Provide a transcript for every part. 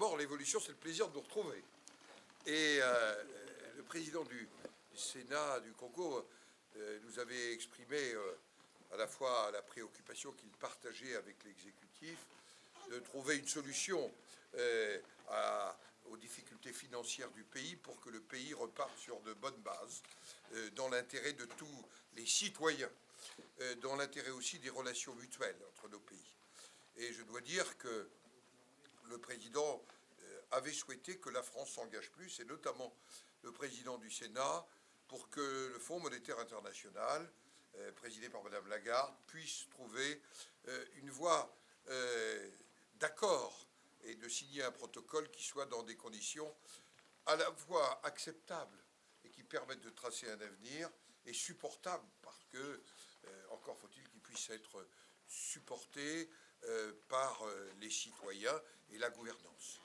D'abord, l'évolution, c'est le plaisir de nous retrouver. Et le président du Sénat du Congo nous avait exprimé à la fois la préoccupation qu'il partageait avec l'exécutif de trouver une solution aux difficultés financières du pays pour que le pays reparte sur de bonnes bases, dans l'intérêt de tous les citoyens, dans l'intérêt aussi des relations mutuelles entre nos pays. Et je dois dire que le président avait souhaité que la France s'engage plus, et notamment le président du Sénat, pour que le Fonds monétaire international, présidé par Madame Lagarde, puisse trouver une voie d'accord et de signer un protocole qui soit dans des conditions à la fois acceptables et qui permettent de tracer un avenir, et supportable, parce que, encore faut-il qu'il puisse être supporté par les citoyens et la gouvernance.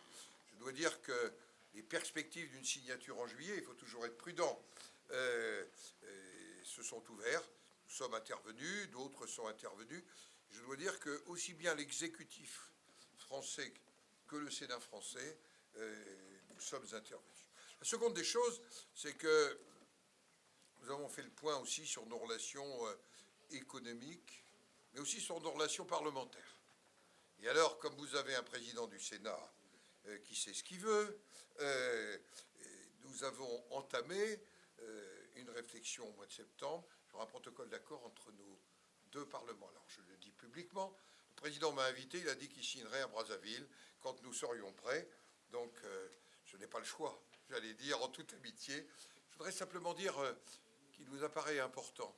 Je dois dire que les perspectives d'une signature en juillet, il faut toujours être prudent, se sont ouvertes. Nous sommes intervenus, d'autres sont intervenus. Je dois dire que aussi bien l'exécutif français que le Sénat français, nous sommes intervenus. La seconde des choses, c'est que nous avons fait le point aussi sur nos relations économiques, mais aussi sur nos relations parlementaires. Et alors, comme vous avez un président du Sénat qui sait ce qu'il veut, nous avons entamé une réflexion au mois de septembre sur un protocole d'accord entre nos deux parlements. Alors, je le dis publiquement, le président m'a invité, il a dit qu'il signerait à Brazzaville quand nous serions prêts. Donc, je n'ai pas le choix, j'allais dire en toute amitié. Je voudrais simplement dire qu'il nous apparaît important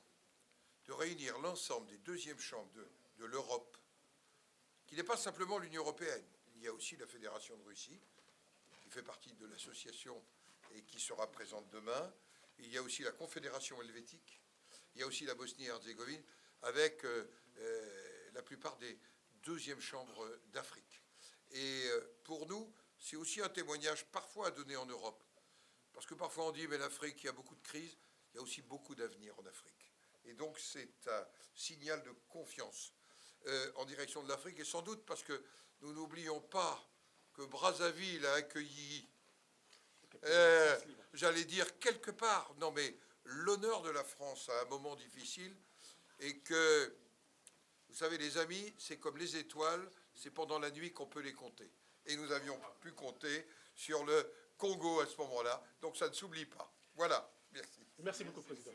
de réunir l'ensemble des deuxièmes chambres de l'Europe, qui n'est pas simplement l'Union européenne. Il y a aussi la Fédération de Russie, qui fait partie de l'association et qui sera présente demain. Il y a aussi la Confédération helvétique. Il y a aussi la Bosnie-Herzégovine, avec la plupart des deuxièmes chambres d'Afrique. Et pour nous, c'est aussi un témoignage parfois à donner en Europe. Parce que parfois on dit, mais l'Afrique, il y a beaucoup de crises, il y a aussi beaucoup d'avenir en Afrique. Et donc c'est un signal de confiance en direction de l'Afrique, et sans doute parce que nous n'oublions pas que Brazzaville a accueilli, j'allais dire quelque part, non mais l'honneur de la France à un moment difficile, et que, vous savez, les amis, c'est comme les étoiles, c'est pendant la nuit qu'on peut les compter. Et nous avions pu compter sur le Congo à ce moment-là, donc ça ne s'oublie pas. Voilà, merci. Merci beaucoup, Président.